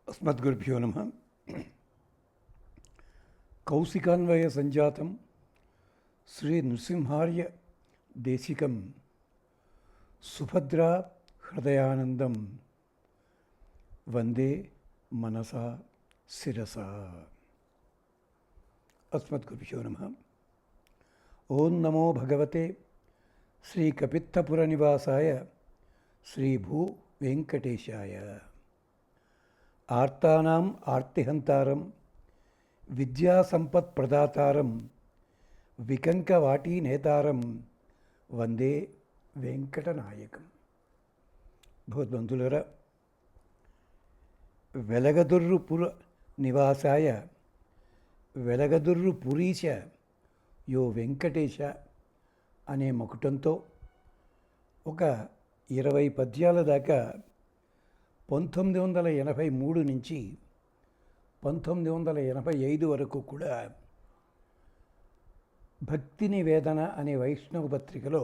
अस्मद्गुरुभ्यो नमः। कौशिकान्वय संजातं श्री नृसिंहार्य देशिकं सुभद्रा हृदयानंदं वंदे मनसा शिरसा। अस्मद्गुरुभ्यो नमः। ओं नमो भगवते श्री कपित्थपुरनिवासाय श्री भू वेंकटेशाय। आर्तानां आर्तिहंतारं विद्यासंपत्प्रदातारं विकंकवाटीनेतारं वंदे వెంకటనాయకం. భగవద్బంధులరా, వెలగదుర్రుపుర నివాసాయ వెలగదుర్రు పురీశ యో వెంకటేశ అనే మకుటంతో ఒక 20 పద్యాల దాకా 1983 నుంచి 1985 వరకు కూడా భక్తి నివేదన అనే వైష్ణవ పత్రికలో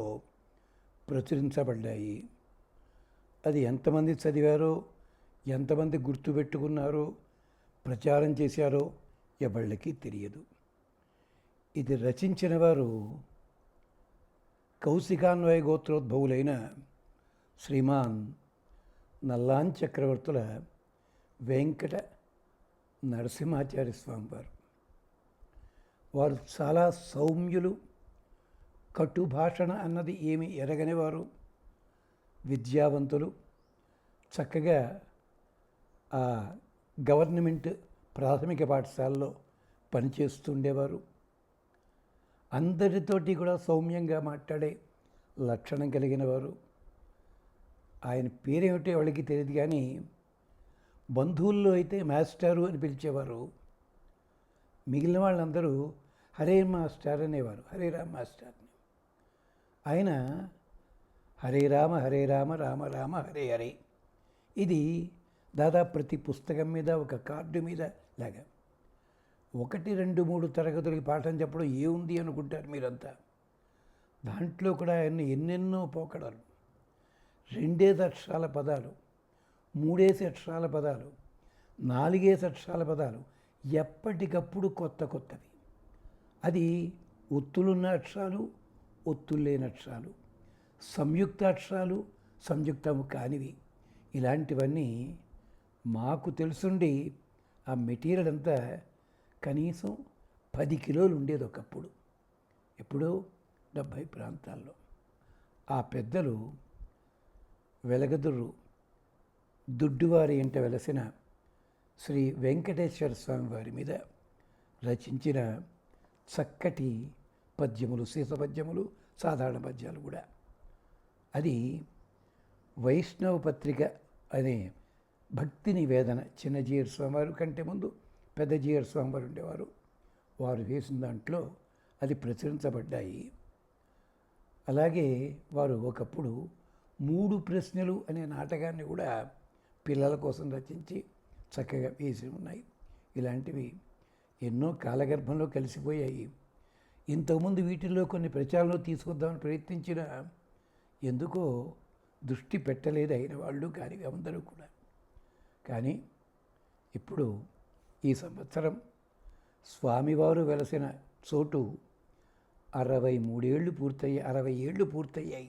ప్రచురించబడ్డాయి. అది ఎంతమంది చదివారో, ఎంతమంది గుర్తుపెట్టుకున్నారో, ప్రచారం చేశారో ఎవళ్ళకి తెలియదు. ఇది రచించిన వారు కౌశికాన్వయ గోత్రోద్భవులైన శ్రీమాన్ నల్లాన్ చక్రవర్తుల వెంకట నరసింహాచార్య స్వామి వారు. వారు చాలా సౌమ్యులు, కట్టుభాషణ అన్నది ఏమి ఎరగనివారు, విద్యావంతులు, చక్కగా ఆ గవర్నమెంట్ ప్రాథమిక పాఠశాలలో పనిచేస్తుండేవారు. అందరితోటి కూడా సౌమ్యంగా మాట్లాడే లక్షణం కలిగిన వారు. ఆయన పేరేమిటో వాళ్ళకి తెలియదు, కానీ బంధువుల్లో అయితే మాస్టారు అని పిలిచేవారు. మిగిలిన వాళ్ళందరూ హరే మాస్టర్ అనేవారు, హరే రామ్ మాస్టర్. ఆయన హరే రామ హరే రామ రామ రామ హరే హరే, ఇది దాదాపు ప్రతి పుస్తకం మీద, ఒక కార్డు మీద లాగా 1, 2, 3 తరగతులకి పాఠం చెప్పడం ఏముంది అనుకుంటారు మీరంతా. దాంట్లో కూడా ఆయన ఎన్నెన్నో పోకడలు, 2 అక్షరాల పదాలు, 3 అక్షరాల పదాలు, 4 అక్షరాల పదాలు, ఎప్పటికప్పుడు కొత్త కొత్తవి. అది ఒత్తులున్న అక్షరాలు, ఒత్తులు లేని అక్షరాలు, సంయుక్త అక్షరాలు, సంయుక్తము కానివి. ఇలాంటివన్నీ మాకు తెలుసుండి ఆ మెటీరియల్ అంతా కనీసం 10 కిలోలు ఉండేది ఒకప్పుడు, ఎప్పుడో 70 ప్రాంతాల్లో. ఆ పెద్దలు వెలగదుర్రు దుడ్డువారి ఇంట వెలసిన శ్రీ వెంకటేశ్వర స్వామి వారి మీద రచించిన చక్కటి పద్యములు, సీసపద్యములు, సాధారణ పద్యాలు కూడా. అది వైష్ణవ పత్రిక అనే భక్తి నివేదన. చిన్న జీయర్ స్వామివారు కంటే ముందు పెద్ద జీయర్ స్వామివారు ఉండేవారు. వారు వేసిన దాంట్లో అది ప్రచురించబడ్డాయి. అలాగే వారు ఒకప్పుడు 3 ప్రశ్నలు అనే నాటకాన్ని కూడా పిల్లల కోసం రచించి చక్కగా వేసి ఉన్నాయి. ఇలాంటివి ఎన్నో కాలగర్భంలో కలిసిపోయాయి. ఇంతకుముందు వీటిల్లో కొన్ని ప్రచారంలో తీసుకొద్దామని ప్రయత్నించిన ఎందుకో దృష్టి పెట్టలేదు అయిన వాళ్ళు కానీ అందరూ కూడా. కానీ ఇప్పుడు ఈ సంవత్సరం స్వామివారు వెలసిన చోటు 63 ఏళ్ళు పూర్తయ్యాయి, 60 ఏళ్ళు పూర్తయ్యాయి.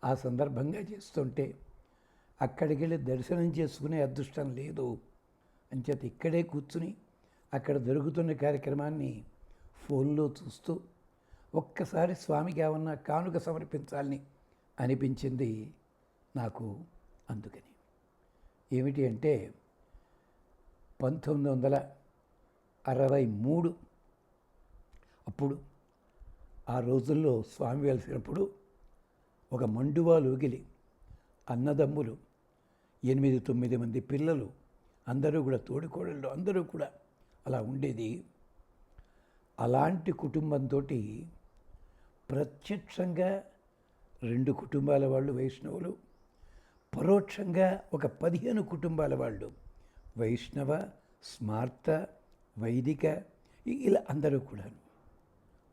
ఆ సందర్భంగా చేస్తుంటే అక్కడికి వెళ్ళి దర్శనం చేసుకునే అదృష్టం లేదు. అంచేత ఇక్కడే కూర్చుని అక్కడ జరుగుతున్న కార్యక్రమాన్ని ఫోన్లో చూస్తూ ఒక్కసారి స్వామికి ఏమన్నా కానుక సమర్పించాలని అనిపించింది నాకు. అందుకని ఏమిటి అంటే 1963 అప్పుడు ఆ రోజుల్లో స్వామి వెలిసినప్పుడు ఒక మండువాలోగిలి అన్నదమ్ములు 8-9 మంది పిల్లలు, అందరూ కూడా తోడికోడళ్ళు, అందరూ కూడా అలా ఉండేది. అలాంటి కుటుంబంతో ప్రత్యక్షంగా 2 కుటుంబాల వాళ్ళు వైష్ణవులు, పరోక్షంగా ఒక 15 కుటుంబాల వాళ్ళు వైష్ణవ, స్మార్త, వైదిక, ఇలా అందరూ కూడా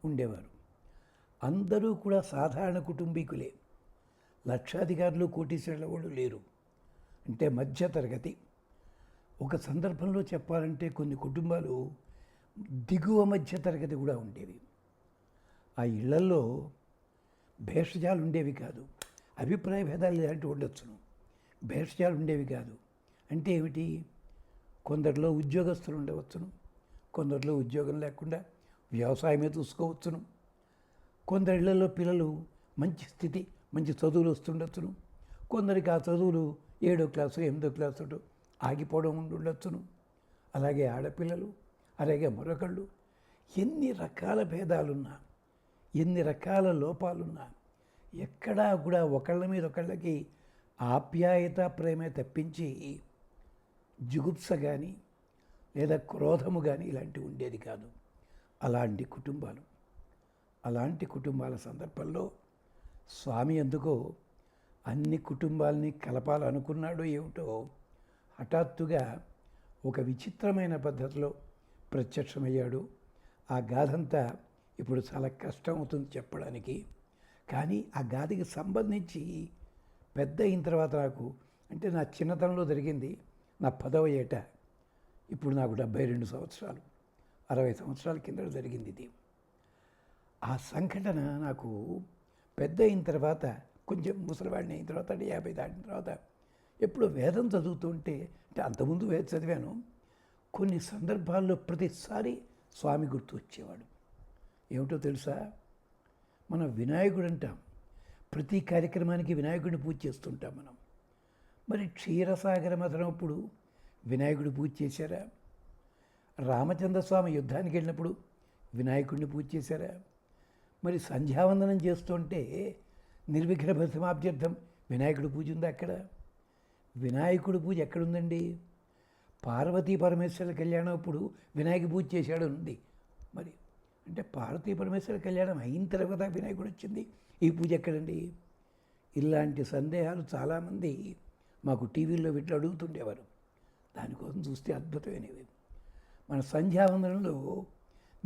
ఉండేవారు. అందరూ కూడా సాధారణ కుటుంబీకులే. లక్షాధికారులు, కోటీశ్వరుల వాళ్ళు లేరు. అంటే మధ్యతరగతి. ఒక సందర్భంలో చెప్పాలంటే కొన్ని కుటుంబాలు దిగువ మధ్య తరగతి కూడా ఉండేవి. ఆ ఇళ్లల్లో భేషజాలు ఉండేవి కాదు. అభిప్రాయ భేదాలు ఇలాంటివి ఉండొచ్చును, భేషజాలు ఉండేవి కాదు. అంటే ఏమిటి? కొందరిలో ఉద్యోగస్తులు ఉండవచ్చును, కొందరిలో ఉద్యోగం లేకుండా వ్యవసాయమే చూసుకోవచ్చును, కొందరి ఇళ్లలో పిల్లలు మంచి స్థితి, మంచి చదువులు వస్తుండొచ్చును, కొందరికి ఆ చదువులు 7వ క్లాసు 8వ క్లాసు ఆగిపోవడం ఉండొచ్చును. అలాగే ఆడపిల్లలు, అలాగే మరొకళ్ళు. ఎన్ని రకాల భేదాలున్నా, ఎన్ని రకాల లోపాలున్నా ఎక్కడా కూడా ఒకళ్ళ మీద ఒకళ్ళకి ఆప్యాయత ప్రేమే తప్పించి జుగుప్స కానీ లేదా క్రోధము కానీ ఇలాంటివి ఉండేది కాదు. అలాంటి కుటుంబాల సందర్భంలో స్వామి ఎందుకో అన్ని కుటుంబాలని కలపాలనుకున్నాడో ఏమిటో హఠాత్తుగా ఒక విచిత్రమైన పద్ధతిలో ప్రత్యక్షమయ్యాడు. ఆ గాథంతా ఇప్పుడు చాలా కష్టం అవుతుంది చెప్పడానికి. కానీ ఆ గాథకి సంబంధించి పెద్ద అయిన తర్వాత నాకు, అంటే నా చిన్నతనంలో జరిగింది, నా 10వ ఏట, ఇప్పుడు నాకు 72 సంవత్సరాలు, 60 సంవత్సరాల కింద జరిగింది ఇది. ఆ సంఘటన నాకు పెద్ద అయిన తర్వాత, కొంచెం ముసలివాడిని అయిన తర్వాత, అంటే 50 దాటిన తర్వాత, ఎప్పుడు వేదం చదువుతుంటే, అంటే అంతకుముందు వేద చదివాను, కొన్ని సందర్భాల్లో ప్రతిసారి స్వామి గుర్తు వచ్చేవాడు. ఏమిటో తెలుసా? మనం వినాయకుడు అంటాం, ప్రతి కార్యక్రమానికి వినాయకుడిని పూజ చేస్తుంటాం మనం. మరి క్షీరసాగర మథనప్పుడు వినాయకుడి పూజ చేశారా? రామచంద్రస్వామి యుద్ధానికి వెళ్ళినప్పుడు వినాయకుడిని పూజ చేశారా? మరి సంధ్యావందనం చేస్తుంటే నిర్విఘ్న ప్రతిమాభ్యర్థం వినాయకుడి పూజ ఉందా అక్కడ? వినాయకుడి పూజ ఎక్కడుందండి? పార్వతీ పరమేశ్వర కళ్యాణం అప్పుడు వినాయక పూజ చేశాడు ఉంది. మరి అంటే పార్వతీ పరమేశ్వర కళ్యాణం అయిన తర్వాత వినాయకుడు వచ్చింది, ఈ పూజ ఎక్కడండి? ఇలాంటి సందేహాలు చాలామంది మాకు టీవీల్లో వీటిలో అడుగుతుండేవారు. దానికోసం చూస్తే అద్భుతమైనవి. మన సంధ్యావందనంలో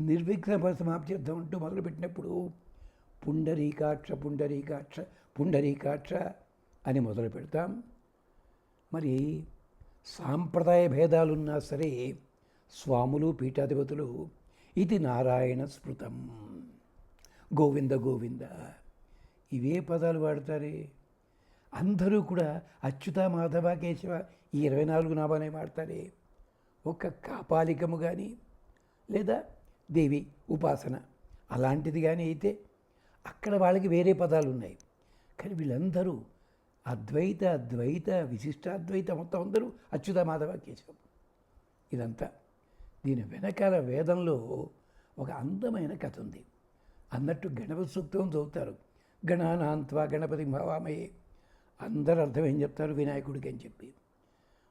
నిర్విఘ్న సమాప్త్యర్థం అంటూ మొదలుపెట్టినప్పుడు పుండరీకాక్ష పుండరీకాక్ష పుండరీకాక్ష అని మొదలు పెడతాం. మరి సాంప్రదాయ భేదాలున్నా సరే స్వాములు పీఠాధిపతులు ఇది నారాయణ స్మృతం, గోవింద గోవింద, ఇవే పదాలు వాడతారే. అందరూ కూడా అచ్యుత మాధవ కేశవ ఈ 24 నామాలే వాడతారే. ఒక కాపాలికము కానీ లేదా దేవి ఉపాసన అలాంటిది కానీ అయితే అక్కడ వాళ్ళకి వేరే పదాలు ఉన్నాయి. కానీ వీళ్ళందరూ అద్వైత అద్వైత విశిష్టాద్వైత మొత్తం అందరూ అచ్యుత మాధవ కేశవం. ఇదంతా దీని వెనకాల వేదంలో ఒక అందమైన కథ ఉంది. అన్నట్టు గణపతి సూక్తం చదువుతారు, గణానాంత్వా గణపతి భవామయే, అందరూ అర్థం ఏం చెప్తారు? వినాయకుడికి అని చెప్పి.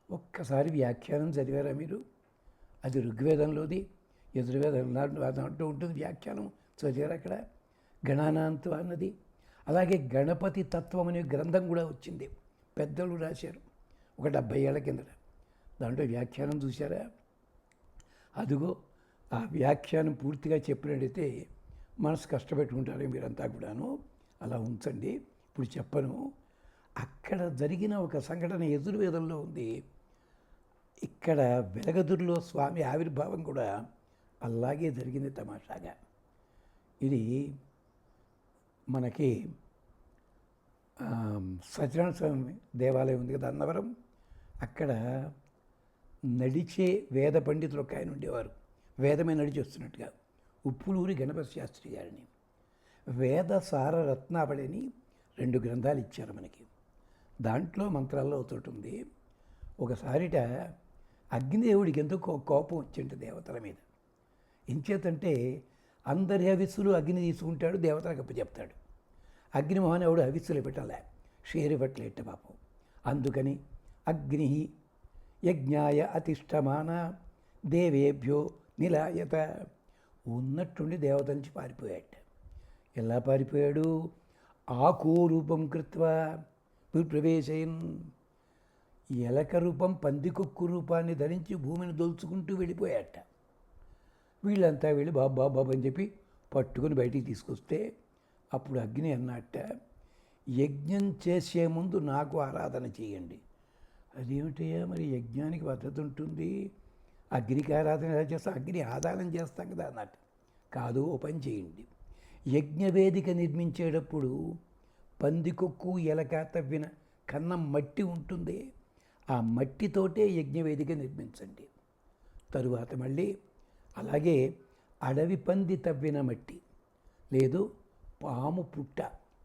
ఒక్కసారి వ్యాఖ్యానం చదివారా మీరు? అది ఋగ్వేదంలోది, యజుర్వేదం అంటూ ఉంటుంది వ్యాఖ్యానం, చదివారు అక్కడ గణానాంత్వా అన్నది. అలాగే గణపతి తత్వం అనే గ్రంథం కూడా వచ్చింది, పెద్దలు రాశారు ఒక 70 ఏళ్ల కిందట. దాంట్లో వ్యాఖ్యానం చూశారా? అదిగో ఆ వ్యాఖ్యానం పూర్తిగా చెప్పినట్టయితే మనసు కష్టపెట్టుకుంటారు మీరంతా కూడాను. అలా ఉంచండి, ఇప్పుడు చెప్పను. అక్కడ జరిగిన ఒక సంఘటన యజుర్వేదంలో ఉంది. ఇక్కడ వెలగదుర్లో స్వామి ఆవిర్భావం కూడా అలాగే జరిగింది తమాషాగా. ఇది మనకి సత్యనారాయణ స్వామి దేవాలయం ఉంది కదా అన్నవరం, అక్కడ నడిచే వేద పండితులు ఒక ఆయన ఉండేవారు, వేదమే నడిచి వస్తున్నట్టుగా, ఉప్పులూరి గణపతి శాస్త్రి గారిని. వేద సార రత్నావళి అని 2 గ్రంథాలు ఇచ్చారు మనకి. దాంట్లో మంత్రాల్లో ఒకటి ఉంది. ఒకసారిట అగ్నిదేవుడికి ఎందుకు కోపం వచ్చింది దేవతల మీద. ఎంచేతంటే అందరి హవిస్సులు అగ్ని తీసుకుంటాడు, దేవతలకు అప్పచెప్తాడు. అగ్నిమోహన్ ఎవడు హవిస్సులు పెట్టలే, షేరు పెట్టలేట పాపం. అందుకని అగ్ని యజ్ఞాయ అతిష్టమాన దేవేభ్యో నిలాయత, ఉన్నట్టుండి దేవత నుంచి పారిపోయాడు. ఎలా పారిపోయాడు? ఆకూ రూపం కృత్వా ప్రవేశయన్, ఎలక రూపం పందికొక్కు రూపాన్ని ధరించి భూమిని దొల్చుకుంటూ వెళ్ళిపోయాట. వీళ్ళంతా వెళ్ళి బాబు బాబు బాబు అని చెప్పి పట్టుకుని బయటికి తీసుకొస్తే అప్పుడు అగ్ని అన్నట్ట, యజ్ఞం చేసే ముందు నాకు ఆరాధన చేయండి. అదేమిటయ్యా మరి యజ్ఞానికి పద్ధతి ఉంటుంది, అగ్నికి ఆరాధన ఎలా చేస్తాం, అగ్ని ఆదానం చేస్తాం కదా అన్నట్టు. కాదు, ఓ పని చేయండి. యజ్ఞవేదిక నిర్మించేటప్పుడు పందికొక్కు ఎలక తవ్విన కన్నం మట్టి ఉంటుంది, ఆ మట్టితోటే యజ్ఞవేదిక నిర్మించండి. తరువాత మళ్ళీ అలాగే అడవి పంది తవ్విన మట్టి లేదు పాము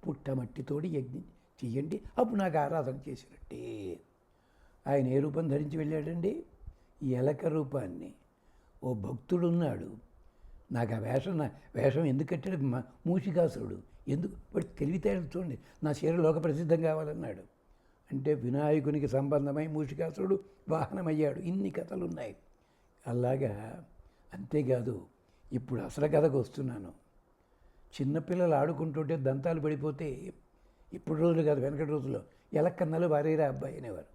పుట్ట మట్టితోటి యజ్ఞం చెయ్యండి, అప్పుడు నాకు ఆరాధన చేసినట్టే. ఆయన ఏ రూపం ధరించి వెళ్ళాడండి? ఎలక రూపాన్ని. ఓ భక్తుడున్నాడు, నాకు ఆ వేషం ఎందుకు కట్టాడు? మూషికాసురుడు. ఎందుకు? వాడు తెలివితేటలు చూడండి, నా చీర లోక ప్రసిద్ధం కావాలన్నాడు. అంటే వినాయకునికి సంబంధమై మూషికాసురుడు వాహనమయ్యాడు. ఇన్ని కథలు ఉన్నాయి. అలాగా. అంతేకాదు, ఇప్పుడు అసలు కథకు వస్తున్నాను. చిన్నపిల్లలు ఆడుకుంటుంటే దంతాలు పడిపోతే, ఇప్పుడు రోజులు కాదు వెనకటి రోజుల్లో, ఎలక్కన్నలు భార్యరా అబ్బాయి అనేవారు.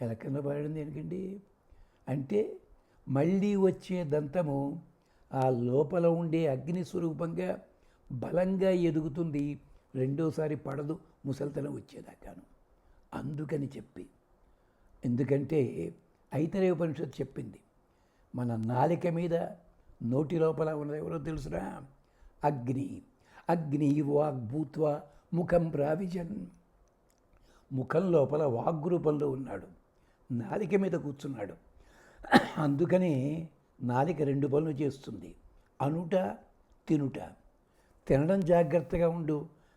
ఎలక్కన్న భార్యడం దేనికండి అంటే, మళ్ళీ వచ్చే దంతము ఆ లోపల ఉండే అగ్ని స్వరూపంగా బలంగా ఎదుగుతుంది, రెండోసారి పడదు ముసలితనం వచ్చేదాకాను. అందుకని చెప్పి, ఎందుకంటే ఐతరేయ ఉపనిషత్తు చెప్పింది, మన నాలిక మీద నోటి లోపల ఉన్నది ఎవరో తెలుసురా? అగ్ని. అగ్ని వాగ్భూత్వ ముఖం ప్రావిజన్. ముఖం లోపల వాగ్రూపంలో ఉన్నాడు, నాలిక మీద కూర్చున్నాడు. అందుకని నాలిక రెండు పనులు చేస్తుంది, అనుట తినుట. తినడం జాగ్రత్తగా ఉండు,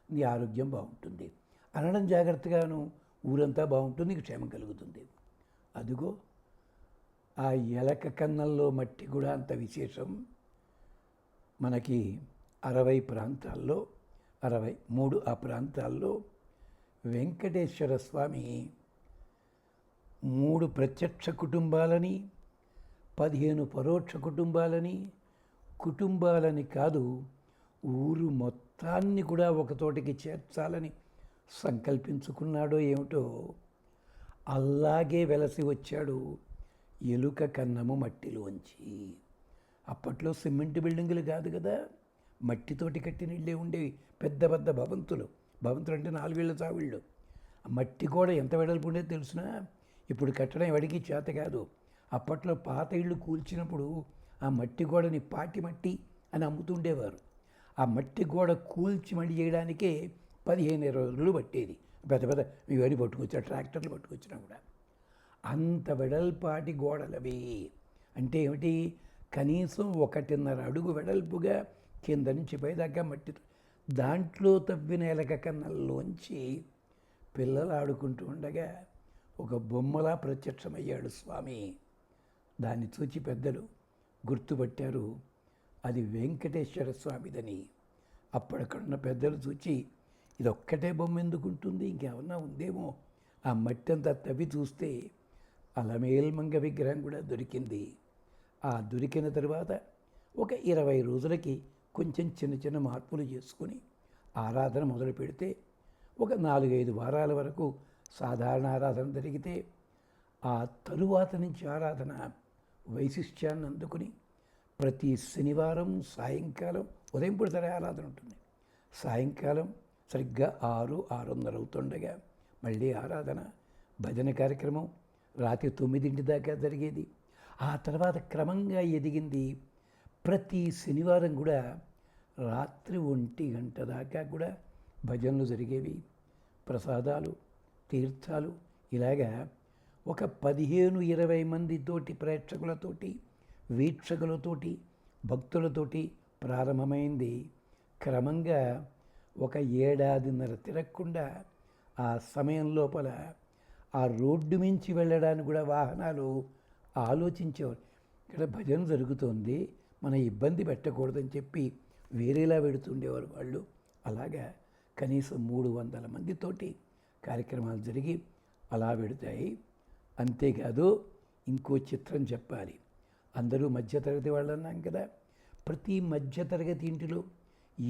నీ ఆరోగ్యం బాగుంటుంది. అనడం జాగ్రత్తగాను, ఊరంతా బాగుంటుంది, నీకు క్షేమం కలుగుతుంది. అదిగో ఆ ఎలక కన్నంలో మట్టి కూడా అంత విశేషం. మనకి 60 ప్రాంతాల్లో 63 ఆ ప్రాంతాల్లో వెంకటేశ్వర స్వామి 3 ప్రత్యక్ష కుటుంబాలని 15 పరోక్ష కుటుంబాలని కాదు, ఊరు మొత్తాన్ని కూడా ఒకతోటికి చేర్చాలని సంకల్పించుకున్నాడో ఏమిటో, అలాగే వెలసి వచ్చాడు ఎలుక కన్నము మట్టిలోంచి. అప్పట్లో సిమెంట్ బిల్డింగులు కాదు కదా, మట్టితోటి కట్టిన ఇళ్ళే ఉండేవి. పెద్ద పెద్ద భవంతులు అంటే 4 ఇళ్ళ చావిళ్ళు. ఆ మట్టి కూడా ఎంత వెడల్పు ఉండేది తెలుసునా? ఇప్పుడు కట్టడం ఎవడికి చేత కాదు. అప్పట్లో పాత ఇళ్ళు కూల్చినప్పుడు ఆ మట్టి గోడని పాటి మట్టి అని అమ్ముతుండేవారు. ఆ మట్టి గోడ కూల్చి మళ్ళీ చేయడానికే 15-20 రోజులు పట్టేది. పెద్ద పెద్ద ఇవన్నీ పట్టుకొచ్చా, ట్రాక్టర్లు పట్టుకొచ్చినా కూడా. అంత వెడల్పాటి గోడలవి. అంటే ఏమిటి? కనీసం 1.5 అడుగు వెడల్పుగా కింద నుంచి పైదాకా మట్టి. దాంట్లో తవ్విన ఎలక కన్నల్లోంచి పిల్లలు ఆడుకుంటూ ఉండగా ఒక బొమ్మలా ప్రత్యక్షమయ్యాడు స్వామి. దాన్ని చూచి పెద్దలు గుర్తుపట్టారు, అది వెంకటేశ్వర స్వామిదని. అప్పటికన్నా పెద్దలు చూచి, ఇది ఒక్కటే బొమ్మ ఎందుకుంటుంది, ఇంకేమన్నా ఉందేమో. ఆ మట్టి అంతా తవ్వి చూస్తే అలమేల్మంగ విగ్రహం కూడా దొరికింది. ఆ దొరికిన తర్వాత ఒక 20 రోజులకి కొంచెం చిన్న చిన్న మార్పులు చేసుకుని ఆరాధన మొదలు పెడితే, ఒక 4-5 వారాల వరకు సాధారణ ఆరాధన జరిగితే, ఆ తరువాత నుంచి ఆరాధన వైశిష్ట్యాన్ని అందుకుని ప్రతి శనివారం సాయంకాలం, ఉదయం పూట ఆరాధన ఉంటుంది, సాయంకాలం సరిగ్గా 6-6:30 అవుతుండగా మళ్ళీ ఆరాధన, భజన కార్యక్రమం రాత్రి 9 దాకా జరిగేది. ఆ తర్వాత క్రమంగా ఎదిగింది. ప్రతి శనివారం కూడా రాత్రి 1 గంట దాకా కూడా భజనలు జరిగేవి, ప్రసాదాలు, తీర్థాలు. ఇలాగా ఒక 15-20 మందితోటి, ప్రేక్షకులతోటి, వీక్షకులతోటి, భక్తులతోటి ప్రారంభమైంది. క్రమంగా ఒక 1.5 ఏడాది తిరగకుండా ఆ సమయం లోపల ఆ రోడ్డు మించి వెళ్ళడానికి కూడా వాహనాలు ఆలోచించేవారు. ఇక్కడ భజన జరుగుతోంది, మన ఇబ్బంది పెట్టకూడదని చెప్పి వేరేలా పెడుతుండేవారు వాళ్ళు. అలాగా కనీసం 300 మందితోటి కార్యక్రమాలు జరిగి అలా పెడతాయి. అంతేకాదు, ఇంకో చిత్రం చెప్పాలి. అందరూ మధ్యతరగతి వాళ్ళు అన్నాం కదా. ప్రతి మధ్యతరగతి ఇంటిలో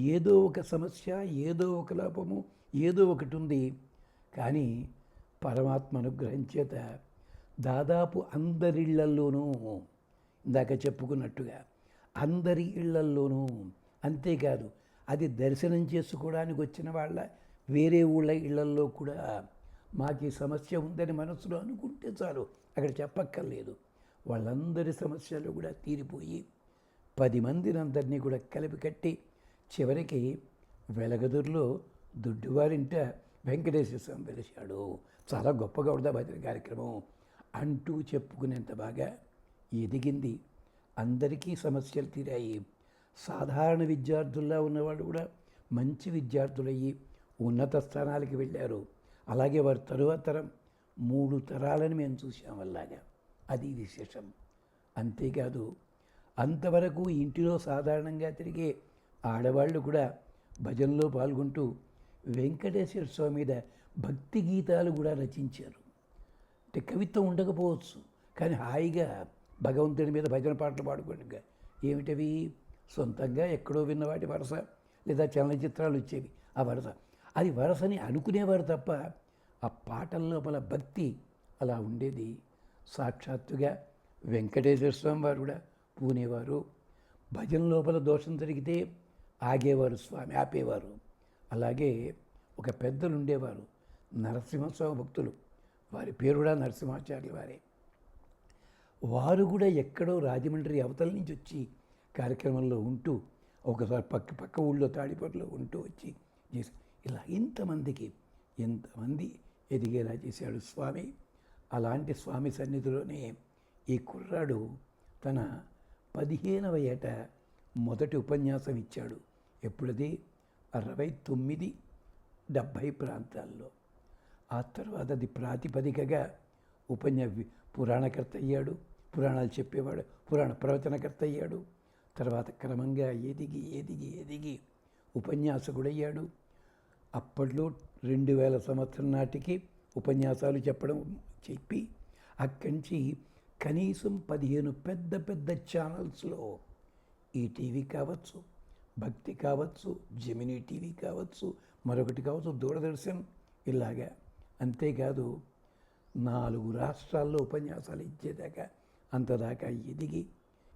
ఏదో ఒక సమస్య, ఏదో ఒక లోపము, ఏదో ఒకటి ఉంది. కానీ పరమాత్మ అనుగ్రహం చేత దాదాపు అందరి ఇళ్లల్లోనూ, ఇందాక చెప్పుకున్నట్టుగా అందరి ఇళ్లల్లోనూ, అంతేకాదు అది దర్శనం చేసుకోవడానికి వచ్చిన వాళ్ళ వేరే ఊళ్ళ ఇళ్లల్లో కూడా మాకు ఈ సమస్య ఉందని మనసులో అనుకుంటే చాలు, అక్కడ చెప్పక్కర్లేదు. వాళ్ళందరి సమస్యలు కూడా తీరిపోయి 10 మందినందరినీ కూడా కలిపి కట్టి చివరికి వెలగదుర్లో దొడ్డివారింట వెంకటేశ్వర స్వామి వెలిశాడు. చాలా గొప్పగా ఉందా భజన కార్యక్రమం అంటూ చెప్పుకునేంత బాగా ఎదిగింది. అందరికీ సమస్యలు తీరాయి. సాధారణ విద్యార్థుల్లా ఉన్నవాళ్ళు కూడా మంచి విద్యార్థులయ్యి ఉన్నత స్థానాలకి వెళ్ళారు. అలాగే వారి తరువాత తరం 3 తరాలని మేము చూసాం అలాగా. అది విశేషం. అంతేకాదు అంతవరకు ఇంటిలో సాధారణంగా తిరిగే ఆడవాళ్ళు కూడా భజనలో పాల్గొంటూ వెంకటేశ్వర స్వామి మీద భక్తి గీతాలు కూడా రచించారు. అంటే కవిత్వం ఉండకపోవచ్చు, కానీ హాయిగా భగవంతుడి మీద భజన పాటలు పాడుకోండిగా. ఏమిటవి? సొంతంగా ఎక్కడో విన్న వాటి వరస, లేదా చలనచిత్రాలు వచ్చేవి ఆ వరస. అది వరసని అనుకునేవారు తప్ప ఆ పాటల లోపల భక్తి అలా ఉండేది. సాక్షాత్తుగా వెంకటేశ్వర స్వామి వారు కూడా పూనేవారు. భజన లోపల దోషం జరిగితే ఆగేవారు స్వామి, ఆపేవారు. అలాగే ఒక పెద్దలు ఉండేవారు, నరసింహస్వామి భక్తులు. వారి పేరు కూడా నరసింహాచార్యుల వారే. వారు కూడా ఎక్కడో రాజమండ్రి అవతల నుంచి వచ్చి కార్యక్రమంలో ఉంటూ, ఒకసారి పక్క ఊళ్ళో తాడిపట్టులో ఉంటూ వచ్చి చేసి ఇలా ఎంతమంది ఎదిగేలా చేశాడు స్వామి. అలాంటి స్వామి సన్నిధిలోనే ఈ కుర్రాడు తన 15వ ఏట మొదటి ఉపన్యాసం ఇచ్చాడు. ఎప్పుడది? 69, 70 ప్రాంతాల్లో. ఆ తర్వాత అది ప్రాతిపదికగా పురాణకర్త అయ్యాడు, పురాణాలు చెప్పేవాడు, పురాణ ప్రవచనకర్త అయ్యాడు. తర్వాత క్రమంగా ఎదిగి ఉపన్యాసకుడయ్యాడు. అప్పట్లో 2000 సంవత్సరం నాటికి ఉపన్యాసాలు చెప్పి అక్కడి నుంచి కనీసం 15 పెద్ద ఛానల్స్లో ఈటీవీ కావచ్చు, భక్తి కావచ్చు, జెమినీ టీవీ కావచ్చు, మరొకటి కావచ్చు, దూరదర్శన్, ఇలాగా. అంతేకాదు 4 రాష్ట్రాల్లో ఉపన్యాసాలు ఇచ్చేదాకా అంతదాకా ఎదిగి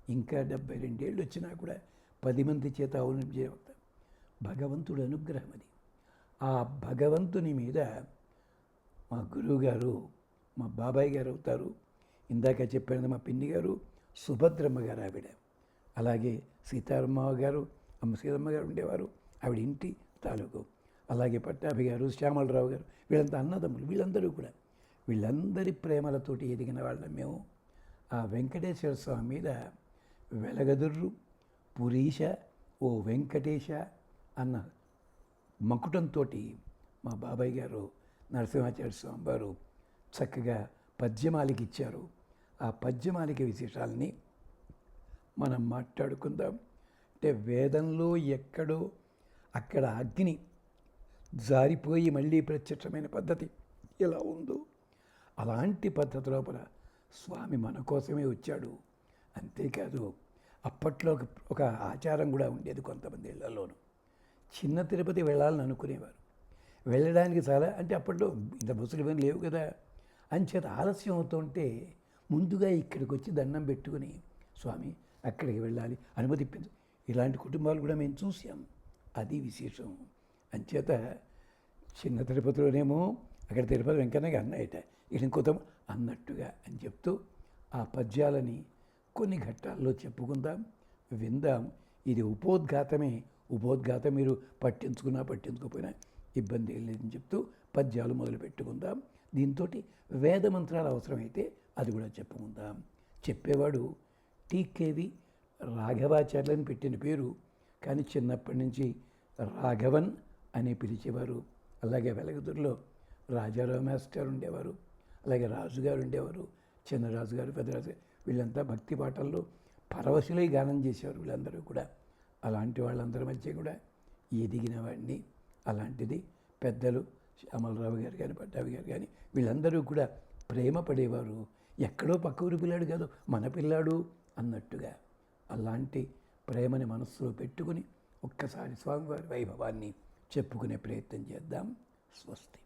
ఇంకా 72 ఏళ్ళు వచ్చినా కూడా 10 మంది చేత అవును భగవంతుడు అనుగ్రహం అది. ఆ భగవంతుని మీద మా గురువుగారు, మా బాబాయ్ గారు అవుతారు, ఇందాక చెప్పాను మా పిన్ని గారు, సుభద్రమ్మ గారు ఆవిడ, అలాగే సీతారామ గారు, అమ్మ సీతమ్మ గారు ఉండేవారు, ఆవిడ ఇంటి తాలూకు, అలాగే పట్టాభి గారు, శ్యామలరావు గారు, వీళ్ళంతా అన్నదమ్ములు. వీళ్ళందరి ప్రేమలతోటి ఎదిగిన వాళ్ళం మేము. ఆ వెంకటేశ్వర స్వామి మీద వెలగదుర్రు పురీష ఓ వెంకటేశ అన్న మకుటంతో మా బాబాయ్ గారు నరసింహాచార్య స్వామి వారు చక్కగా పద్యమాలిక ఇచ్చారు. ఆ పద్యమాలిక విశేషాలని మనం మాట్లాడుకుందాం. అంటే వేదంలో ఎక్కడో అక్కడ అగ్ని జారిపోయి మళ్ళీ ప్రత్యక్షమైన పద్ధతి ఎలా ఉందో అలాంటి పద్ధతి లోపల స్వామి మన కోసమే వచ్చాడు. అంతేకాదు అప్పట్లో ఒక ఆచారం కూడా ఉండేది కొంతమంది ఇళ్లలోనూ. చిన్న తిరుపతి వెళ్ళాలని అనుకునేవారు. వెళ్ళడానికి చాలా, అంటే అప్పట్లో ఇంత బస్సులు ఇవన్నీ లేవు కదా, అంచేత ఆలస్యం అవుతుంటే ముందుగా ఇక్కడికి వచ్చి దండం పెట్టుకుని స్వామి అక్కడికి వెళ్ళాలి అనుమతి ఇప్పించు. ఇలాంటి కుటుంబాలు కూడా మేము చూసాం. అది విశేషం. అంచేత చిన్న తిరుపతిలోనేమో అక్కడ తిరుపతి వెంకన్నగా అన్నయ్యట, ఇంకొద్దాం అన్నట్టుగా అని చెప్తూ ఆ పద్యాలని కొన్ని ఘట్టాల్లో చెప్పుకుందాం, విందాం. ఇది ఉపోద్ఘాతం మీరు పట్టించుకోకపోయినా ఇబ్బంది ఏం లేదని చెప్తూ పద్యాలు మొదలు పెట్టుకుందాం. దీంతో వేద మంత్రాలు అవసరమైతే అది కూడా చెప్పుకుందాం. చెప్పేవాడు టీకేవి రాఘవాచార్యులని పెట్టిన పేరు, కానీ చిన్నప్పటి నుంచి రాఘవన్ అని పిలిచేవారు. అలాగే వెలగదుర్లో రాజారావు మాస్టర్ ఉండేవారు, అలాగే రాజుగారు ఉండేవారు, చిన్నరాజు గారు, పెద్దరాజు గారు, వీళ్ళంతా భక్తి పాటల్లో పరవశులై గానం చేసేవారు వీళ్ళందరూ కూడా. అలాంటి వాళ్ళందరి మధ్య కూడా ఎదిగిన వాడిని. అలాంటిది పెద్దలు శ్యామలరావు గారు కానీ, పట్టాభి గారు కానీ, వీళ్ళందరూ కూడా ప్రేమ పడేవారు. ఎక్కడో పక్క ఊరి పిల్లాడు కాదు, మన పిల్లాడు అన్నట్టుగా. అలాంటి ప్రేమని మనస్సులో పెట్టుకుని ఒక్కసారి స్వామివారి వైభవాన్ని చెప్పుకునే ప్రయత్నం చేద్దాం. స్వస్తి.